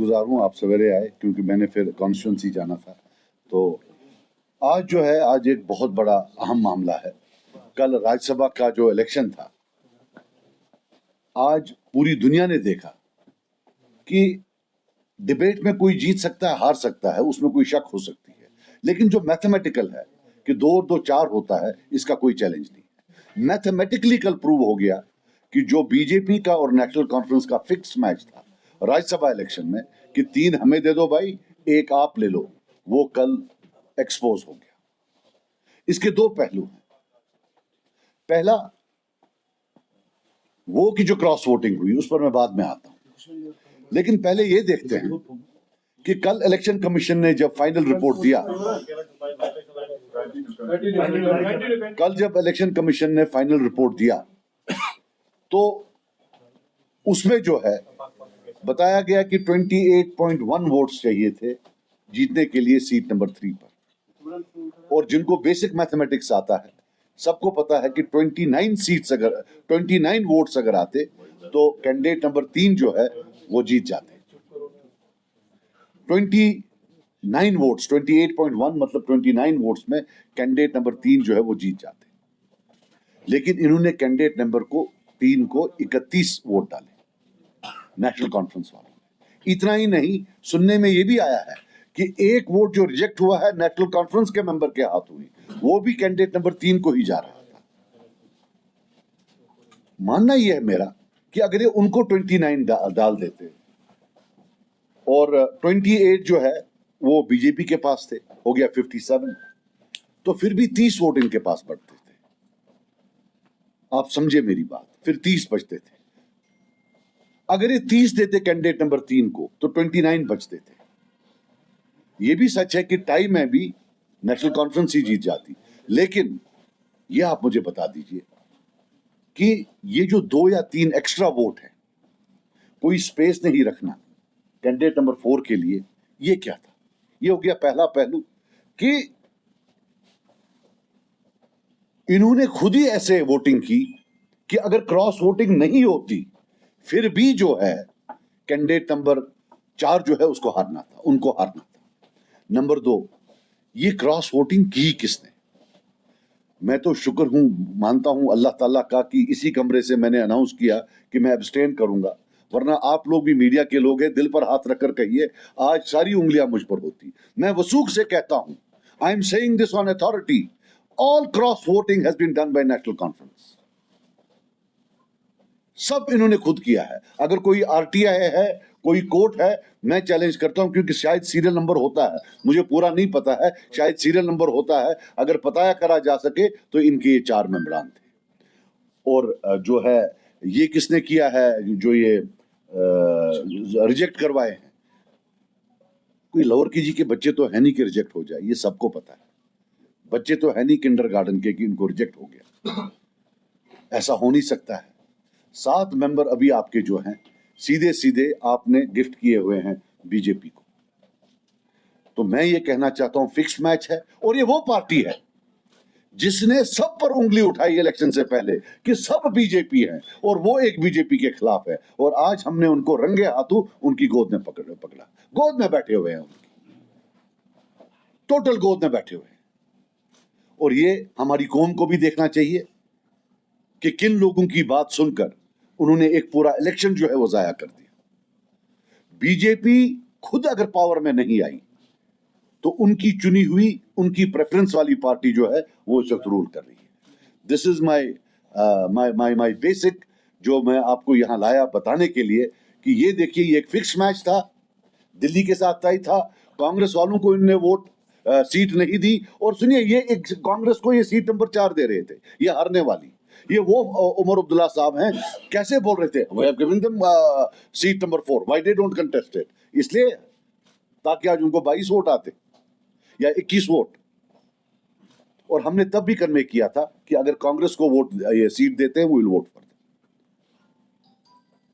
शुक्रगुजार हूँ, आप सवेरे आए क्योंकि मैंने फिर कॉन्स्टिट्यूंसी जाना था। तो आज जो है, आज एक बहुत बड़ा अहम मामला है। कल राज्यसभा का जो इलेक्शन था, आज पूरी दुनिया ने देखा कि डिबेट में कोई जीत सकता है, हार सकता है, उसमें कोई शक हो सकती है, लेकिन जो मैथमेटिकल है कि 2 और 2 4 होता है, इसका कोई चैलेंज नहीं है। मैथमेटिकली कल प्रूव हो गया कि जो बीजेपी का और नेशनल कॉन्फ्रेंस का फिक्स मैच था राज्यसभा इलेक्शन में कि 3 हमें दे दो भाई, 1 आप ले लो, वो कल एक्सपोज हो गया। इसके 2 पहलू हैं। पहला, वो की जो क्रॉस वोटिंग हुई उस पर मैं बाद में आता हूं, लेकिन पहले ये देखते हैं कि कल इलेक्शन कमीशन ने जब फाइनल रिपोर्ट दिया, कल जब इलेक्शन कमीशन ने फाइनल रिपोर्ट दिया तो उसमें जो है बताया गया कि 28.1 वोट्स चाहिए थे जीतने के लिए सीट नंबर 3 पर, और जिनको बेसिक मैथमेटिक्स आता है सबको पता है कि 29 वोट्स अगर आते तो कैंडिडेट नंबर 3 जो है वो जीत जाते। 29 वोट्स, 28.1 मतलब 29 वोट्स में कैंडिडेट नंबर 3 जो है वो जीत जाते, लेकिन इन्होंने कैंडिडेट नंबर 3 को 31 वोट डाले नेशनल कॉन्फ्रेंस वालों ने। इतना ही नहीं, सुनने में ये भी आया है कि 1 वोट जो रिजेक्ट हुआ है नेशनल कॉन्फ्रेंस के मेंबर के हाथ हुई, वो भी कैंडिडेट नंबर 3 को ही जा रहा था। मानना यह है मेरा कि अगर ये उनको 29 डाल देते और 28 जो है वो बीजेपी के पास थे, हो गया 57, तो फिर भी 30 वोट इनके पास बढ़ते थे। आप समझे मेरी बात, फिर 30 बचते थे। अगर ये 30 देते कैंडिडेट नंबर 3 को तो 29 बचते थे। ये भी सच है कि टाई में भी नेशनल कॉन्फ्रेंस ही जीत जाती, लेकिन ये आप मुझे बता दीजिए कि ये जो 2 या 3 एक्स्ट्रा वोट है, कोई स्पेस नहीं रखना कैंडिडेट नंबर 4 के लिए, ये क्या था? ये हो गया पहला पहलू कि इन्होंने खुद ही ऐसे वोटिंग की कि अगर क्रॉस वोटिंग नहीं होती फिर भी जो है कैंडिडेट नंबर 4 जो है उसको हारना था, उनको हारना था। नंबर 2, ये क्रॉस वोटिंग की किसने? मैं तो शुक्र हूं, मानता हूं अल्लाह ताला का कि इसी कमरे से मैंने अनाउंस किया कि मैं एब्सटेन करूंगा, वरना आप लोग भी मीडिया के लोग हैं, दिल पर हाथ रखकर कहिए आज सारी उंगलियां मुझ पर होती। मैं वसूख से कहता हूं, I am saying this on authority, all cross voting has been done by National Conference. सब इन्होंने खुद किया है। अगर कोई आरटीआई है, कोई कोर्ट है, मैं चैलेंज करता हूं, क्योंकि शायद सीरियल नंबर होता है, मुझे पूरा नहीं पता है, शायद सीरियल नंबर होता है, अगर पता करा जा सके तो इनके ये 4 मेंबरान थे। और जो है ये किसने किया है, जो ये रिजेक्ट करवाए हैं? कोई लोअर केजी के बच्चे तो है नहीं कि रिजेक्ट हो जाए, ये सबको पता है। बच्चे तो है नहीं किंडरगार्टन के कि इनको रिजेक्ट हो गया, ऐसा हो नहीं सकता है। 7 मेंबर अभी आपके जो हैं सीधे सीधे आपने गिफ्ट किए हुए हैं बीजेपी को। तो मैं ये कहना चाहता हूं फिक्स मैच है, और ये वो पार्टी है जिसने सब पर उंगली उठाई इलेक्शन से पहले कि सब बीजेपी है और वो एक बीजेपी के खिलाफ है, और आज हमने उनको रंगे हाथों उनकी गोद में पकड़ा, गोद में बैठे हुए हैं, उनकी टोटल गोद में बैठे हुए हैं। और ये हमारी कौम को भी देखना चाहिए कि किन लोगों की बात सुनकर उन्होंने एक पूरा इलेक्शन जो है वो जाया कर दिया। बीजेपी खुद अगर पावर में नहीं आई तो उनकी चुनी हुई, उनकी प्रेफरेंस वाली पार्टी जो है वो इस वक्त रूल कर रही है। दिस इज माय बेसिक, जो मैं आपको यहां लाया बताने के लिए कि ये देखिए, ये एक फिक्स मैच था, दिल्ली के साथ तय था, कांग्रेस वालों को इन्होंने वोट सीट नहीं दी, और सुनिए ये एक कांग्रेस को ये सीट नंबर 4 दे रहे थे, ये हारने वाली। ये वो उमर अब्दुल्ला साहब हैं, कैसे बोल रहे थे, we have given them seat number 4, why they don't contest it, इसलिए ताकि आज उनको 22 वोट आते या 21 वोट। और हमने तब भी कन्वे किया था कि अगर कांग्रेस को वोट ये सीट देते हैं वो विल वोट फॉर,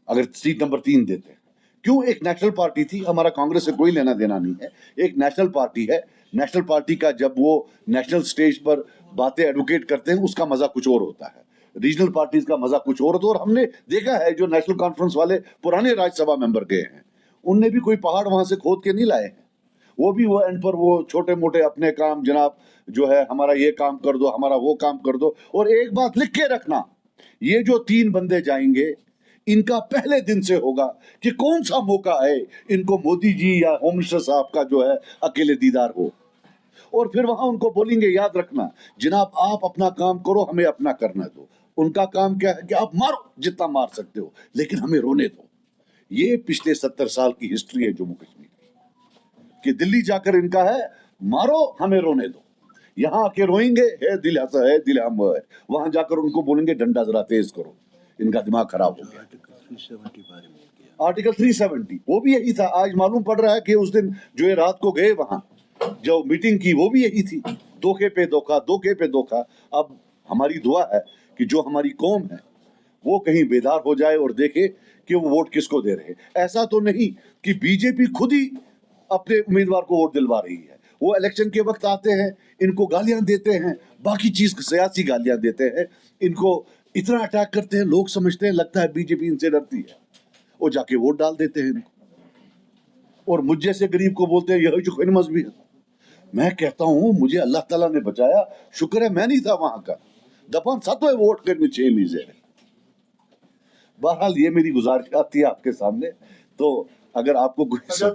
अगर सीट नंबर 3 देते हैं। क्यों? एक नेशनल पार्टी थी, हमारा कांग्रेस से कोई लेना देना नहीं है, एक नेशनल पार्टी है। नेशनल पार्टी का जब वो नेशनल स्टेज पर बातें एडवोकेट करते हैं उसका मजा कुछ और होता है, रीजनल पार्टीज का मजा कुछ और होता है। और हमने देखा है जो नेशनल कॉन्फ्रेंस वाले पुराने राज्यसभा मेंबर गए हैं उनने भी कोई पहाड़ वहां से खोद के नहीं लाए हैं। वो भी वो एंड पर वो छोटे मोटे अपने काम, जनाब जो है हमारा ये काम कर दो, हमारा वो काम कर दो। और एक बात लिख के रखना, ये जो 3 बंदे जाएंगे, इनका पहले दिन से होगा कि कौन सा मौका है इनको मोदी जी या होम मिनिस्टर साहब का जो है अकेले दीदार हो। और फिर वहां उनको बोलेंगे, याद रखना जनाब आप अपना काम करो, हमें अपना करना दो। उनका काम क्या है कि आप मारो जितना मार सकते हो, लेकिन हमें रोने दो। ये पिछले 70 साल की हिस्ट्री है जम्मू कश्मीर की, कि दिल्ली जाकर इनका है मारो हमें रोने दो, यहाँ आके रोएंगे है दिल हंसा है दिल हम है, वहां जाकर उनको बोलेंगे डंडा जरा तेज करो, इनका दिमाग खराब हो गया। आर्टिकल 370 वो भी यही था। आज मालूम पड़ रहा है कि उस दिन जो ये रात को गए वहां जो मीटिंग की वो भी यही थी, धोखे पे धोखा, धोखे पे धोखा। अब हमारी दुआ है कि जो हमारी कौम है वो कहीं बेदार हो जाए और देखे कि वो वोट किसको दे रहे हैं। ऐसा तो नहीं कि बीजेपी खुद ही अपने उम्मीदवार को वोट दिलवा रही है। वो इलेक्शन के वक्त आते हैं, इनको गालियां देते हैं, बाकी चीज सियासी गालियां देते हैं, इनको इतना अटैक करते हैं, लोग समझते हैं लगता है बीजेपी इनसे डरती है, वो जाके वोट डाल देते हैं इनको। और मुझ जैसे गरीब को बोलते हैं यही जो मजहबी है। मैं कहता हूं मुझे अल्लाह ताला ने बचाया, शुक्र है मैं नहीं था वहां का। दफन सत्वे वोट करने 6 मीजे। बहरहाल ये मेरी गुजारिश आती है आपके सामने, तो अगर आपको कोई का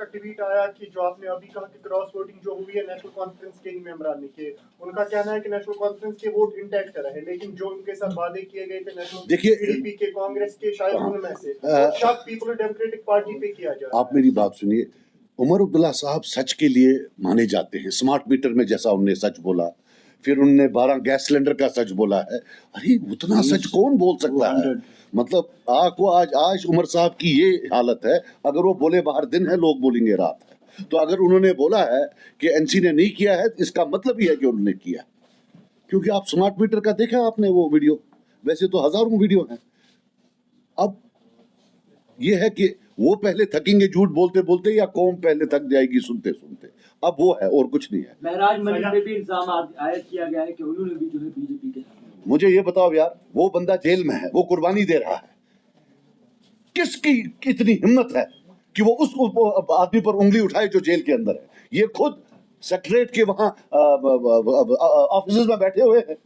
ट्वीट आया कि जो आपने अभी कहा कि क्रॉस वोटिंग जो हुई है नेशनल कॉन्फ्रेंस के ही मेंबरान ने किए, उनका कहना है कि नेशनल कॉन्फ्रेंस के वोट इंटैक्ट रहे, लेकिन जो उनके साथ वादे किए गए थे नेशनल पीडीपी के, कांग्रेस के, शायद उनमें से शक पीपल डेमोक्रेटिक पार्टी पे किया जा रहा है। आप मेरी बात सुनिए, उमर अब्दुल्ला साहब सच के लिए माने जाते हैं। स्मार्ट मीटर में जैसा उनने सच बोला, फिर उनने 12 गैस सिलेंडर का सच बोला है। अरे उतना सच कौन बोल सकता है? मतलब आपको आज उमर साहब की ये हालत है, अगर वो बोले बाहर दिन है लोग बोलेंगे रात है। तो अगर उन्होंने बोला है कि एनसी ने नहीं किया है, इसका मतलब ही है कि उन्होंने किया, क्योंकि आप स्मार्ट मीटर का देखा आपने वो वीडियो, वैसे तो हजारों वीडियो हैं। अब ये है कि वो पहले थकेंगे झूठ बोलते बोलते या कौम पहले थक जाएगी सुनते सुनते, अब वो है और कुछ नहीं है। महराज मलिक पे भी इल्जाम आयद किया गया है कि उन्होंने भी जो है बीजेपी के साथ। मुझे ये बताओ यार, वो बंदा जेल में है, वो कुर्बानी दे रहा है, किसकी कितनी हिम्मत है कि वो उस आदमी पर उंगली उठाए जो जेल के अंदर है? ये खुद सेक्रेटरीट के वहां ऑफिस में बैठे हुए हैं,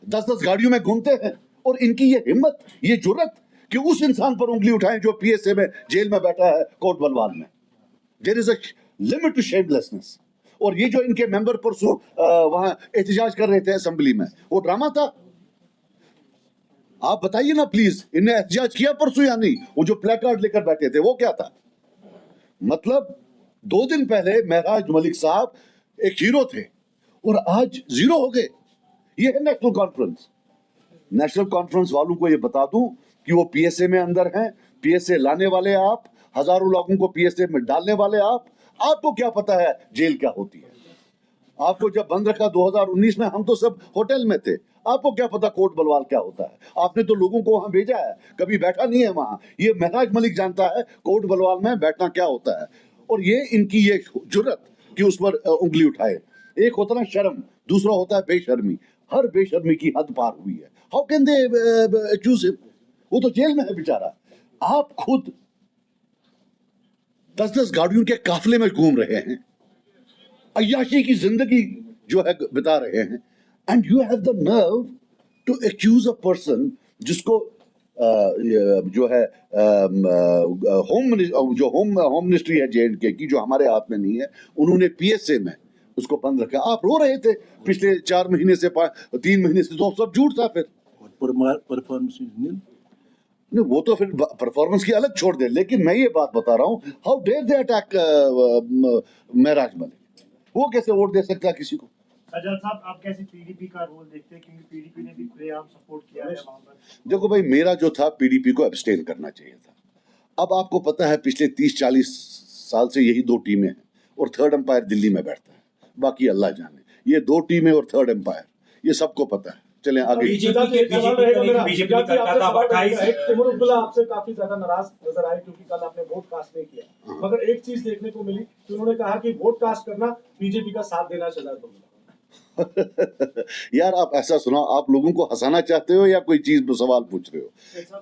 10-10 गाड़ियों में घूमते हैं, और इनकी ये हिम्मत, ये जुर्रत कि उस इंसान पर उंगली उठाएं जो पीएसए में जेल में बैठा है कोट बलवाल में। There is a limit to shamelessness. और ये जो इनके मेंबर परसों वहां एहतजाज कर रहे थे असेंबली में, वो ड्रामा था? आप बताइए ना प्लीज, इन्हें एहतजाज किया परसों या नहीं? वो जो प्ले कार्ड लेकर बैठे थे वो क्या था? मतलब 2 दिन पहले महराज मलिक साहब एक हीरो थे और आज जीरो हो गए। ये है नेशनल कॉन्फ्रेंस। नेशनल कॉन्फ्रेंस वालों को ये बता दूं कि वो पीएसए में अंदर हैं, पीएसए लाने वाले आप, हजारों लोगों को पीएसए में डालने वाले आप। आपको क्या पता है जेल क्या होती है? आपको जब बंद रखा 2019 में, हम तो सब होटल में थे, आपको क्या पता कोट बलवाल क्या होता है? आपने तो लोगों को वहां भेजा है, कभी बैठा नहीं है वहां। ये महराज मलिक जानता है कोट बलवाल में बैठना क्या होता है। और ये इनकी ये जुर्रत कि उस पर उंगली उठाए। एक होता ना शर्म, दूसरा होता है बेशर्मी। हर बेशर्मी की हद पार हुई है। How can they accuse him? वो तो जेल में है बेचारा। आप खुद 10-10 गाड़ियों के काफिले में घूम रहे हैं, अय्याशी की जिंदगी जो है बिता रहे हैं, and you have the nerve to accuse a person जिसको जो है होम मिनिस्ट्री है जे&के की, जो हमारे हाथ में नहीं है, उन्होंने पीएसए में उसको बंद रखा। आप रो रहे थे पिछले 4 महीने से, 3 महीने से, तो सब झूठ था। फिर परफॉर्मेंस नहीं, वो तो फिर परफॉर्मेंस की अलग छोड़ दे, लेकिन मैं ये बात बता रहा हूँ, हाउ डेयर दे अटैक महराज मलिक? वो कैसे वोट दे सकता है किसी को? सज्जाद साहब, आप कैसे पीडीपी का रोल देखते हैं, क्योंकि पीडीपी ने भी खुलेआम सपोर्ट किया है वहां पर? देखो भाई, मेरा जो था पीडीपी को एब्सटेन करना चाहिए था। अब आपको पता है पिछले 30-40 साल से यही 2 टीमें हैं, और थर्ड एम्पायर दिल्ली में बैठता है, बाकी अल्लाह जाने। ये 2 टीमें और थर्ड एम्पायर, ये सबको पता है। चलें आगे। उमर अब्दुल्ला आपसे काफी ज्यादा नाराज नजर आए क्योंकि कल आपने वोट कास्ट नहीं किया, मगर एक चीज देखने को मिली कि उन्होंने कहा कि वोट कास्ट करना बीजेपी का साथ देना चाहिए। यार आप ऐसा सुना, आप लोगों को हंसाना चाहते हो या कोई चीज पर सवाल पूछ रहे हो?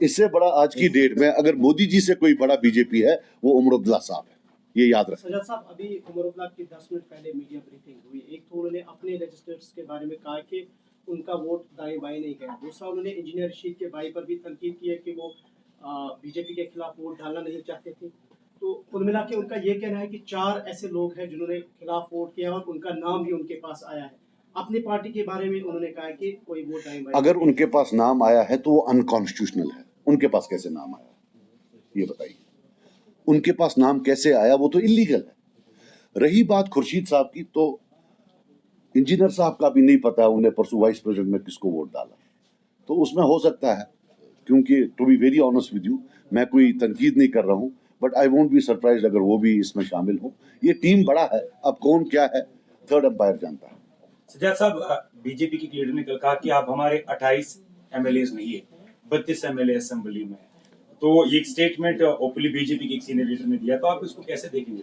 इससे बड़ा आज की डेट में अगर मोदी जी से कोई बड़ा बीजेपी है वो उमर अब्दुल्ला साहब है, ये याद रखें। सज्जाद साहब, अभी उमर अब्दुल्ला की 10 मिनट पहले मीडिया ब्रीफिंग हुई। एक तो उन्होंने अपने रजिस्टर्स के बारे में कहा कि उनका वोट दाएं बाएं नहीं गया। दूसरा, उन्होंने इंजीनियर रशीद के भाई पर भी तनकीद की है कि वो बीजेपी के खिलाफ वोट डालना नहीं चाहते थे। तो कुल मिला के उनका ये कहना है कि 4 ऐसे लोग हैं जिन्होंने खिलाफ वोट किया और उनका नाम भी उनके पास आया है। अपनी पार्टी के बारे में उन्होंने कहा कि कोई वोट दाएं बाएं। अगर उनके पास नाम आया है तो वो अनकॉन्स्टिट्यूशनल है। उनके पास कैसे नाम आया, ये बताइए? उनके पास नाम कैसे आया? वो तो इलीगल है। रही बात खुर्शीद साहब की, तो इंजीनियर साहब का भी नहीं पता उन्हें परसों वाइस प्रेसिडेंट में किसको वोट डाला, तो उसमें हो सकता है, क्योंकि to be very honest with you, मैं कोई तनकीद नहीं कर रहा हूं, but I won't be surprised अगर वो भी इसमें शामिल हो। ये टीम बड़ा है, अब कौन क्या है थर्ड एम्पायर जानता है। सज्जाद साहब, बीजेपी की लीडर ने कल कहा कि आप हमारे 28 एमएलए नहीं है, 32 एमएलए असेंबली में है। तो ये एक स्टेटमेंट ओपनली बीजेपी के एक सीनियर लीडर ने दिया, तो आप इसको कैसे देखेंगे?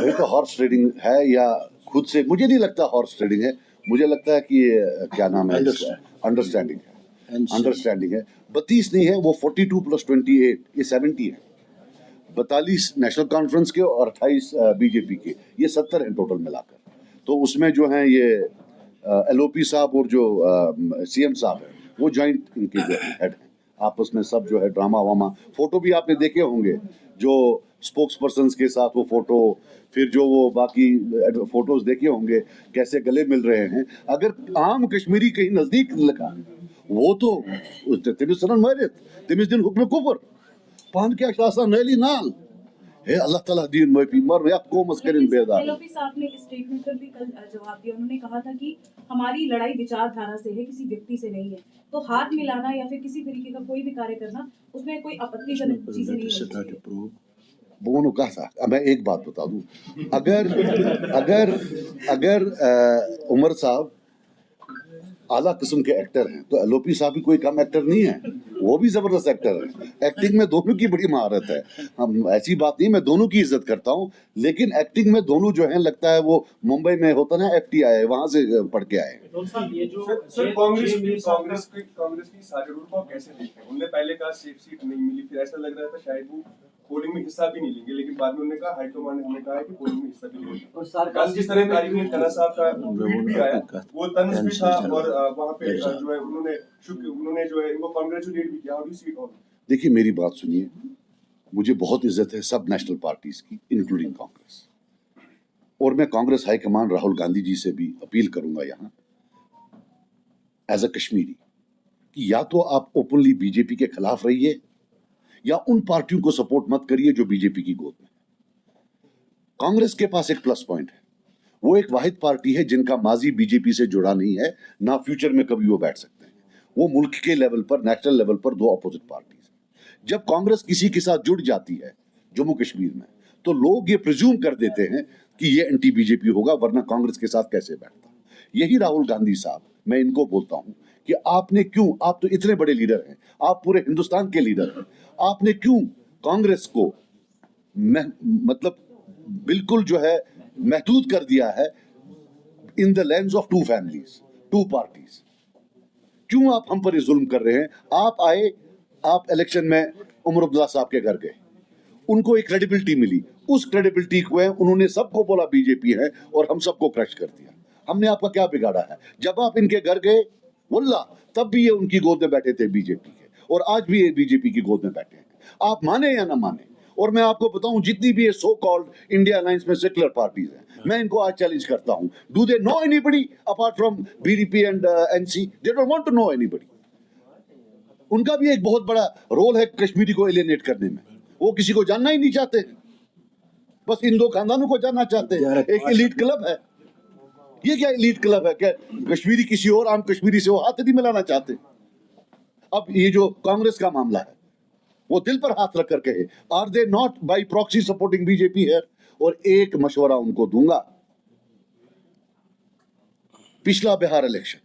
ये तो हॉर्स ट्रेडिंग है या खुद से, मुझे नहीं लगता हॉर्स ट्रेडिंग है, मुझे लगता है कि ये क्या नाम है, अंडरस्टैंडिंग है। अंडरस्टैंडिंग है। 32 नहीं है, वो 42 + 28 ये 70 है। 42 नेशनल कॉन्फ्रेंस के और 28 बीजेपी के, ये 70 है टोटल मिलाकर। तो उसमें जो है ये एलओपी साहब और जो सीएम साहब है वो जॉइंट इनके जो हेड हैं। आपस में सब जो है ड्रामा वामा, फोटो भी आपने देखे होंगे, जो स्पोक्स पर्सन्स के साथ वो फोटो, फिर जो वो बाकी फोटोज देखे होंगे कैसे गले मिल रहे हैं। अगर आम कश्मीरी कहीं नजदीक लिखा वो तो तमिस सनन मरित तमिस दिन हुक्म कुफर पान क्या शासन नैली नाल है अल्लाह ताला दीन माफी मर या कोमस करिन बेदार। एलओपी साहब ने इस स्टेटमेंट पर भी कल जवाब दिया। उन्होंने कहा था कि हमारी लड़ाई विचारधारा से है, किसी व्यक्ति से नहीं है। तो हाथ मिलाना या फिर किसी तरीके का कोई भी कार्य करना, उसमें कोई आपत्तिजनक चीजें नहीं होनी चाहिए। बोनो कहा था। अब मैं एक बात बता दूं, अगर उमर साहब आला किस्म के एक्टर हैं तो एलओपी साहब भी कोई कम एक्टर नहीं है, वो भी जबरदस्त एक्टर है। एक्टिंग में दोनों की बड़ी महारत है। हम ऐसी बात नहीं, मैं दोनों की इज्जत करता हूँ, लेकिन एक्टिंग में दोनों जो है लगता है वो मुंबई में होता ना FTI वहां से पढ़ के आए। सर कांग्रेस की सारे रूल को आप कैसे देखते हैं? उन्होंने पहले कहा सेफ सीट नहीं मिली, फिर ऐसा लग रहा था शायद वो पोलिंग में हिस्सा भी नहीं लेंगे, लेकिन बाद में उन्होंने कहा हाईकमान ने हमें कहा है कि पोलिंग में हिस्सा भी नहीं लेंगे। और कल जिस तरह तारीख में तना साहब का ट्वीट भी आया वो तंज भी था, और वहां पे जो है उन्होंने जो है इनको कांग्रेचुलेट भी किया। How do you see it all? देखिए मेरी बात सुनिए, मुझे बहुत इज्जत है सब नेशनल पार्टीज की इंक्लूडिंग कांग्रेस, और मैं कांग्रेस हाईकमान राहुल गांधी जी से भी अपील करूंगा यहाँ एज अ कश्मीरी कि या तो आप ओपनली बीजेपी के खिलाफ रहिए या उन पार्टियों को सपोर्ट मत करिए जो बीजेपी की गोद में। कांग्रेस के पास एक प्लस पॉइंट है, वो एक वाहिद पार्टी है जिनका माजी बीजेपी से जुड़ा नहीं है, ना फ्यूचर में कभी वो बैठ सकते हैं। वो मुल्क के लेवल पर, नेशनल लेवल पर दो अपोजिट पार्टीज हैं। जब कांग्रेस किसी के साथ जुड़ जाती है जम्मू कश्मीर में, तो लोग ये प्रिज्यूम कर देते हैं कि ये एंटी बीजेपी होगा, वरना कांग्रेस के साथ कैसे बैठता। यही राहुल गांधी साहब, मैं इनको बोलता हूं कि आपने क्यों, आप तो इतने बड़े लीडर हैं, आप पूरे हिंदुस्तान के लीडर हैं, आपने क्यों कांग्रेस को मतलब बिल्कुल जो है महदूद कर दिया है in the lens of two families, two parties? क्यों आप हम पर ये जुल्म कर रहे हैं? आप आए, आप इलेक्शन में उमर अब्दुल्ला साहब के घर गए, उनको एक क्रेडिबिलिटी मिली, उस क्रेडिबिलिटी को है उन्होंने सबको बोला बीजेपी है और हम सबको क्रश कर दिया। हमने आपका क्या बिगाड़ा है? जब आप इनके घर गए वल्ला तब भी ये उनकी गोद में बैठे थे बीजेपी के, और आज भी ये बीजेपी की गोद में बैठे हैं। आप माने या ना माने, और मैं आपको बताऊं जितनी भी ये सो कॉल्ड इंडिया अलायंस में सेक्युलर पार्टीज हैं, मैं इनको आज चैलेंज करता हूं, do they know anybody apart from BDP and NC? They don't want to know anybody. उनका भी एक बहुत बड़ा रोल है कश्मीरी को एलियनेट करने में, वो किसी को जानना ही नहीं चाहते, बस इन दो खानदानों को जानना चाहते हैं। एक एलीट क्लब है, ये क्या एलीट क्लब है? क्या कश्मीरी किसी और आम कश्मीरी से वो हाथ नहीं मिलाना चाहते? अब ये जो कांग्रेस का मामला है, वो दिल पर हाथ रख कर कहे, are they not by proxy supporting BJP है? और एक मशवरा उनको दूंगा, पिछला बिहार इलेक्शन,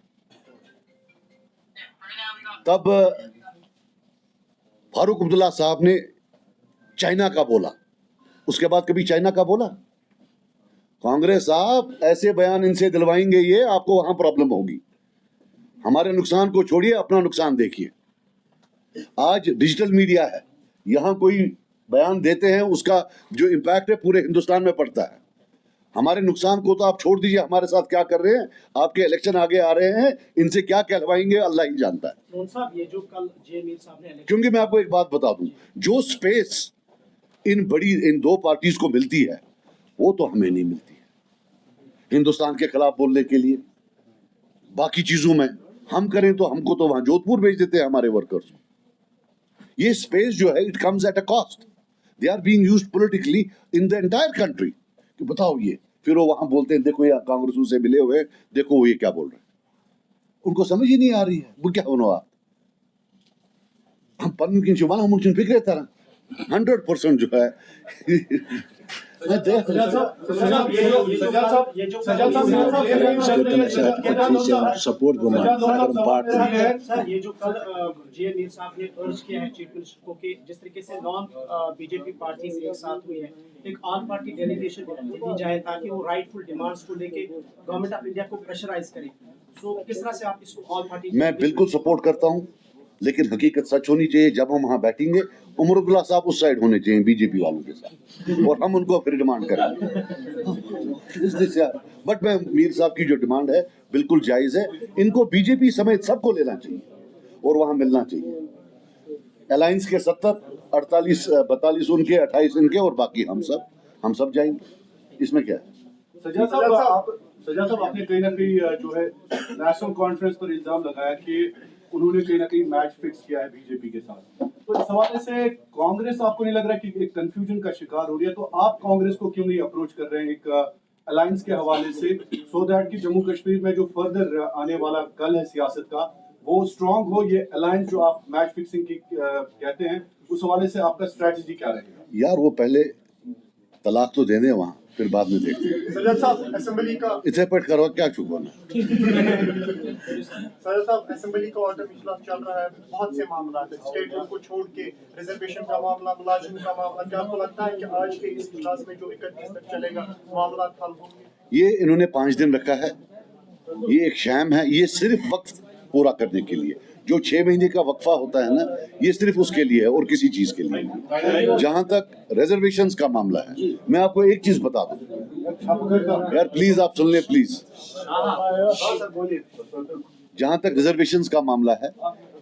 तब फारूक अब्दुल्ला साहब ने चाइना का बोला, उसके बाद कभी चाइना का बोला? कांग्रेस साहब ऐसे बयान इनसे दिलवाएंगे, ये आपको वहां प्रॉब्लम होगी। हमारे नुकसान को छोड़िए, अपना नुकसान देखिए। आज डिजिटल मीडिया है, यहां कोई बयान देते हैं, उसका जो इम्पैक्ट है पूरे हिंदुस्तान में पड़ता है। हमारे नुकसान को तो आप छोड़ दीजिए, हमारे साथ क्या कर रहे हैं। आपके इलेक्शन आगे आ रहे हैं, इनसे क्या कहलवाएंगे अल्लाह ही जानता है। रोहन साहब, ये जो कल जे मीर साहब ने क्योंकि मैं आपको एक बात बता दूं, जो स्पेस इन दो पार्टीज को मिलती है वो तो हमें नहीं मिलती है हिंदुस्तान के खिलाफ बोलने के लिए। बाकी चीजों में हम करें तो हमको तो वहां जोधपुर भेज देते हैं हमारे वर्कर्स। ये स्पेस जो है, it comes at a cost. They are being used politically in the entire country. कि बताओ ये, फिर वो वहां बोलते हैं देखो ये कांग्रेसों से मिले हुए, देखो वो ये क्या बोल रहे हैं। उनको समझ ही नहीं आ रही है वो क्या होना। हम पन्नू जुबान हम उनकी फिक्र था 100% जो है support the party. सर, ये जो कल जे मीर साहब ने अर्ज किया है चीफ मिनिस्टर को कि जिस तरीके से नॉन बीजेपी पार्टी एक साथ हुई है, एक ऑल पार्टी डेलीगेशन दी जाए ताकि वो राइटफुल डिमांड्स को लेके गवर्नमेंट ऑफ इंडिया को प्रेशराइज करे। तो किस तरह से आप इसको ऑल पार्टी? मैं बिल्कुल सपोर्ट करता हूं, लेकिन हकीकत सच होनी चाहिए। जब हम वहां बैठेंगे, उमर अब्दुल्ला साहब उस साइड होने चाहिए बीजेपी वालों के साथ, और हम उनको फिर डिमांड करेंगे। बट मैं मीर साहब की जो डिमांड है बिल्कुल जायज है। इनको बीजेपी समेत सबको लेना चाहिए और वहां मिलना चाहिए। अलायंस के 70, 48, 42 उनके, 28 इनके, और बाकी हम सब जाएंगे। इसमें क्या है। सज्जाद साहब, आपने कहीं ना कहीं जो है नेशनल कॉन्फ्रेंस पर इल्जाम लगाया कि उन्होंने कहीं ना कहीं मैच फिक्स किया है बीजेपी के साथ। तो इस हवाले से कांग्रेस, आपको नहीं लग रहा कि एक कंफ्यूजन का शिकार हो रही है? तो आप कांग्रेस को क्यों नहीं अप्रोच कर रहे हैं एक अलायंस के हवाले से, सो दैट कि जम्मू कश्मीर में जो फर्दर आने वाला कल है सियासत का, वो स्ट्रांग हो। ये अलायंस जो आप मैच फिक्सिंग की कहते हैं, उस हवाले से आपका स्ट्रेटजी क्या रहेगा? यार वो पहले तलाक तो देने वहां, फिर बाद में देखते हैं। सज्जाद साहब, असेंबली का इसे पट करो क्या चुकाना। सज्जाद साहब, असेंबली का ऑटम इजलास चल रहा है, बहुत से मामला है, स्टेट बिल को छोड़ के रिजर्वेशन का मामला, मुलाजिम का मामला। क्या आपको लगता है कि आज के इस इजलास में जो 31 तक चलेगा मामला हल होंगे? ये इन्होंने 5 दिन रखा है, ये एक शैम है। ये सिर्फ वक्त पूरा करने के लिए, जो 6 महीने का वक्फा होता है ना, ये सिर्फ उसके लिए है और किसी चीज के लिए नहीं। जहां तक रिजर्वेशंस का मामला है, मैं आपको एक चीज बता दूं यार, प्लीज आप सुन ले प्लीज। जहां तक रिजर्वेशंस का मामला है,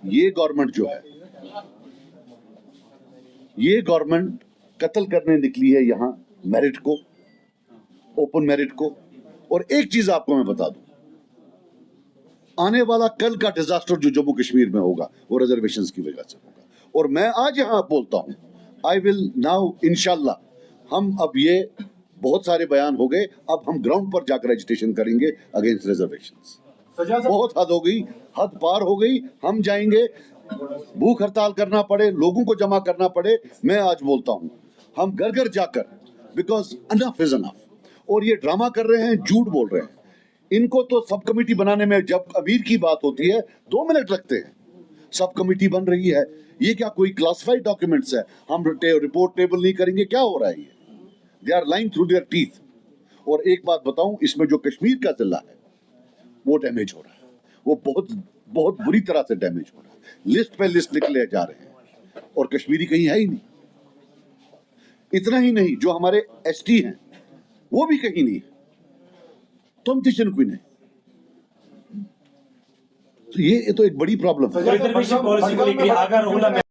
ये गवर्नमेंट जो है, ये गवर्नमेंट कत्ल करने निकली है यहाँ मेरिट को, ओपन मेरिट को। और एक चीज आपको मैं बता दूं, आने वाला कल का डिजास्टर जो जम्मू कश्मीर में होगा वो रिजर्वेशंस की वजह से होगा। और मैं आज यहाँ बोलता हूँ, आई विल नाउ इंशाल्लाह, हम अब ये बहुत सारे बयान हो गए, अब हम ग्राउंड पर जाकर एजिटेशन करेंगे अगेंस्ट रिजर्वेशंस। बहुत हद हो गई, हद पार हो गई। हम जाएंगे, भूख हड़ताल करना पड़े, लोगों को जमा करना पड़े, मैं आज बोलता हूँ हम घर घर जाकर, बिकॉज अनफ इज अनफ। और ये ड्रामा कर रहे हैं, झूठ बोल रहे हैं। इनको तो सब कमेटी बनाने में जब अमीर की बात होती है 2 मिनट लगते हैं। सब कमेटी बन रही है, ये क्या कोई क्लासिफाइड डॉक्यूमेंट्स है? हम रिपोर्ट टेबल नहीं करेंगे, क्या हो रहा है ये? They are lying through their teeth. और एक बात बताऊं, इसमें जो कश्मीर का जिला है वो डैमेज हो रहा है, वो बहुत बहुत बुरी तरह से डैमेज हो रहा है। लिस्ट पे लिस्ट निकले जा रहे हैं और कश्मीरी कहीं है ही नहीं। इतना ही नहीं, जो हमारे एसटी हैं वो भी कहीं नहीं है। तुम तिशन कोई नहीं। तो ये तो एक बड़ी प्रॉब्लम है। रिजर्वेशन पॉलिसी को लेकर अगर